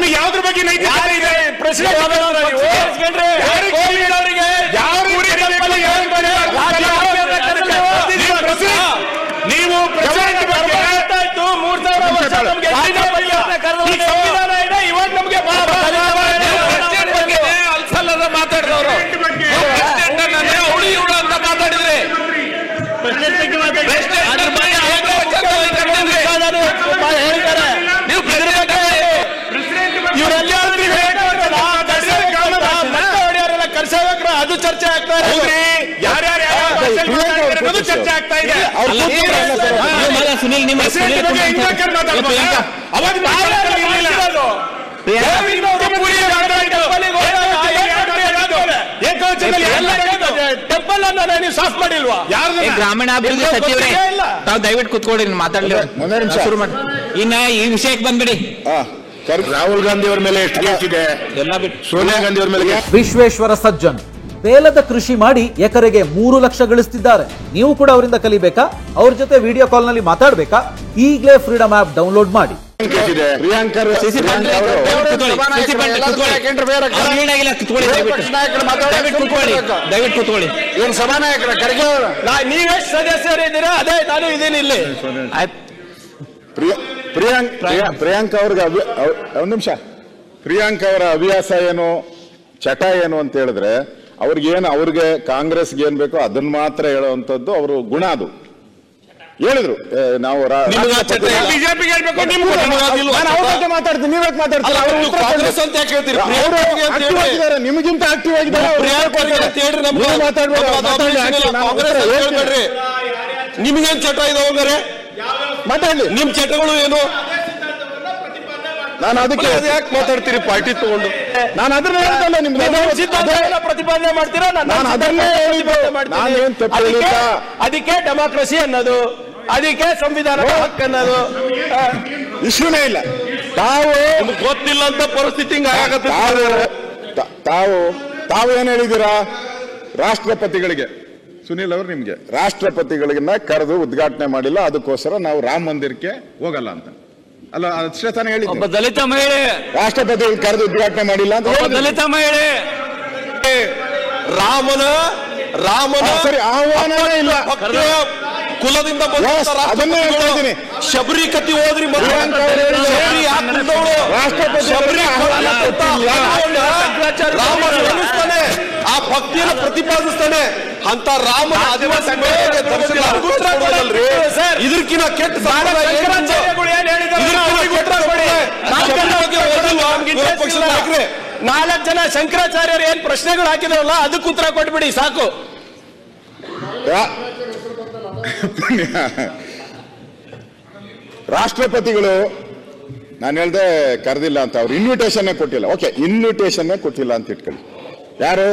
ನಿಮಗೆ ಯಾವ್ದ್ರ ಬಗ್ಗೆ ನೈತಿಕತೆ ಇದೆ? ನೀವು ಪ್ರೆಸಿಡೆಂಟ್ ಬಗ್ಗೆ ಸಂವಿಧಾನ ಇದೆ, ಇವತ್ತು ನಮಗೆ ಅಲ್ಸಲ್ಲದ ಮಾತಾಡಿದವರು ಅವಳು ಇವಳು ಅಂತ ಮಾತಾಡಿದ್ರೆ ಅದು ಚರ್ಚೆ ಆಗ್ತಾ ಇದೆ. ಯಾರ್ಯಾರು ಚರ್ಚೆ ಆಗ್ತಾ ಇದೆ. ಸುನಿಲ್ ಟೆಂಪಲ್ ಅನ್ನ ನೀವು ಸಾಫ್ ಮಾಡಿಲ್ವಾ? ಗ್ರಾಮೀಣಾಭಿವೃದ್ಧಿ ಸಚಿವರೇ ತಾವು ದಯವಿಟ್ಟು ಕುತ್ಕೊಳ್ಳಿ, ಮಾತಾಡಲಿ. ಶುರು ಮಾಡಿ. ಇನ್ನ ಈ ವಿಷಯಕ್ಕೆ ಬಂದ್ಬಿಡಿ. ರಾಹುಲ್ ಗಾಂಧಿ ಅವರ ಮೇಲೆ ಎಷ್ಟು ಕೇಸ್ ಇದೆ? ಸೋನಿಯಾ ಗಾಂಧಿ ಅವರ ಮೇಲೆ. ವಿಶ್ವೇಶ್ವರ ಸಜ್ಜನ್ ಬೇಲದ ಕೃಷಿ ಮಾಡಿ ಎಕರೆಗೆ 3 ಲಕ್ಷ ಗಳಿಸ್ತಿದ್ದಾರೆ. ನೀವು ಕೂಡ ಅವರಿಂದ ಕಲಿಬೇಕಾ? ಅವ್ರ ಜೊತೆ ವಿಡಿಯೋ ಕಾಲ್ ನಲ್ಲಿ ಮಾತಾಡಬೇಕಾ? ಈಗಲೇ ಫ್ರೀಡಮ್ ಆಪ್ ಡೌನ್ಲೋಡ್ ಮಾಡಿ. ಏನು ಸಭಾನಾಯಕರ ಖರ್ಗೆ ನೀವೆಷ್ಟು ಸದಸ್ಯರಿದ್ದೀರಾ? ಅದೇ ನಾನು ಇದ್ದೀನಿ ಇಲ್ಲಿ. ಪ್ರಿಯಾಂಕ ಅವ್ರಿಗೆ ಒಂದು ನಿಮಿಷ. ಪ್ರಿಯಾಂಕ ಅವರ ಹವ್ಯಾಸ ಏನು, ಚಟ ಏನು ಅಂತ ಹೇಳಿದ್ರೆ ಅವ್ರಿಗೆ ಕಾಂಗ್ರೆಸ್ಗೆ ಏನ್ ಬೇಕೋ ಅದನ್ನ ಮಾತ್ರ ಹೇಳುವಂತದ್ದು ಅವರು ಗುಣ. ಅದು ಹೇಳಿದ್ರು. ನಾವು ಬಿಜೆಪಿಗೆ ಹೇಳ್ಬೇಕು, ಮಾತಾಡ್ತೀನಿ, ನೀವ್ಯಾಕೆ ಮಾತಾಡ್ತೀರಿ? ನಿಮಗಿಂತ ಆಕ್ಟಿವ್ ಆಗಿದ್ದಾರೆ. ನಿಮ್ಗೇನ್ ಚಟ ಇದೆ ಹೋಗಾರೆ? ಮಾತಾಡ್ಲಿ. ನಿಮ್ ಚಟಗಳು ಏನು? ನಾನು ಅದಕ್ಕೆ ಯಾಕೆ ಮಾತಾಡ್ತೀರಿ ಪಾರ್ಟಿ ತಗೊಂಡು? ನಾನು ಅದನ್ನ ಹೇಳ್ತಲ್ಲ, ನಿಮ್ಗೆ ಪ್ರತಿಪಾದನೆ ಮಾಡ್ತೀರಾ? ನಾನು ಅದನ್ನೇ ಹೇಳಿದ್ದು. ಅದಕ್ಕೆ ಡೆಮಾಕ್ರಸಿ ಅನ್ನೋದು, ಅದಕ್ಕೆ ಸಂವಿಧಾನದ ಹಕ್ಕು ಅನ್ನೋದು ಇಶ್ಯೂನೇ ಇಲ್ಲ. ಗೊತ್ತಿಲ್ಲ ಅಂತ ಪರಿಸ್ಥಿತಿ ತಾವು ಏನ್ ಹೇಳಿದ್ದೀರಾ? ರಾಷ್ಟ್ರಪತಿಗಳಿಗೆ, ಸುನೀಲ್ ಅವರು ನಿಮ್ಗೆ ರಾಷ್ಟ್ರಪತಿಗಳಿಗನ್ನ ಕರೆದು ಉದ್ಘಾಟನೆ ಮಾಡಿಲ್ಲ, ಅದಕ್ಕೋಸ್ಕರ ನಾವು ರಾಮ ಮಂದಿರಕ್ಕೆ ಹೋಗಲ್ಲ ಅಂತ ಅಲ್ಲ ಅಷ್ಟೇ ತಾನೇ ಹೇಳಿ. ಒಬ್ಬ ದಲಿತ ಮಹಿಳೆ ರಾಷ್ಟ್ರಪತಿಗಳು ಕರೆದು ಉದ್ಘಾಟನೆ ಮಾಡಿಲ್ಲ ಅಂತ ದಲಿತ ಮಹಿಳೆ ರಾಮನ ಸರಿ ಆಹ್ವಾನವೇ ಇಲ್ಲ. ಕುಲದಿಂದ ಅದನ್ನೇ ಹೇಳ್ತೀನಿ. ಶಬರಿ ಕತಿ ಹೋದ್ರಿ ರಾಮನಿಸ್ತಾನೆ, ಆ ಭಕ್ತಿಯನ್ನು ಪ್ರತಿಪಾದಿಸ್ತಾನೆ ಅಂತ ರಾಮನ ಆದಿವಾಸಿ ಇದಕ್ಕಿಂತ ಕೆಟ್ಟ ನಾಲ್ಕು ಜನ ಶಂಕರಾಚಾರ್ಯರು ಏನ್ ಪ್ರಶ್ನೆಗಳು ಹಾಕಿದ್ರಲ್ಲ ಅದಕ್ಕೆ ಉತ್ತರ ಕೊಟ್ಬಿಡಿ ಸಾಕು. ರಾಷ್ಟ್ರಪತಿಗಳು ನಾನು ಹೇಳ್ದೆ ಕರೆದಿಲ್ಲ ಅಂತ, ಅವ್ರು ಇನ್ವಿಟೇಷನ್ ಕೊಟ್ಟಿಲ್ಲ. ಓಕೆ, ಇನ್ವಿಟೇಷನ್ ಕೊಟ್ಟಿಲ್ಲ ಅಂತ ಇಟ್ಕೊಳ್ಳಿ. ಯಾರು?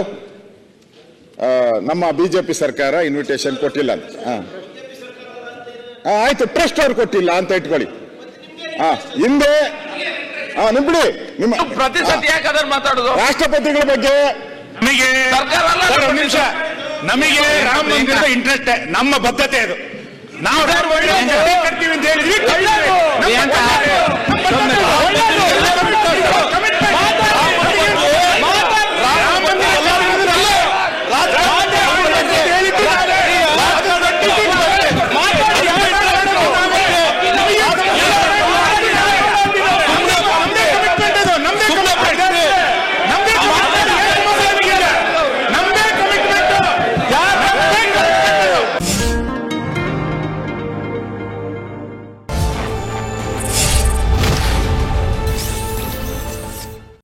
ನಮ್ಮ ಬಿಜೆಪಿ ಸರ್ಕಾರ ಇನ್ವಿಟೇಷನ್ ಕೊಟ್ಟಿಲ್ಲ ಅಂತ. ಆಯ್ತು, ಟ್ರಸ್ಟ್ ಅವ್ರು ಕೊಟ್ಟಿಲ್ಲ ಅಂತ ಇಟ್ಕೊಳ್ಳಿ. ಹಿಂದೆ ನಿಂಬಿಡಿ. ನಿಮ್ಮ ಪ್ರತಿ ಸತಿ ಯಾಕಾದ್ರೆ ಮಾತಾಡೋದು ರಾಷ್ಟ್ರಪತಿಗಳ ಬಗ್ಗೆ ನಮಗೆ ನಿಮಿಷ, ನಮಗೆ ರಾಮ ಮಂದಿರ ಇಂಟ್ರೆಸ್ಟ್, ನಮ್ಮ ಬದ್ಧತೆ ಅದು. ನಾವು ಕಟ್ತೀವಿ ಅಂತ ಹೇಳಿದ್ವಿ.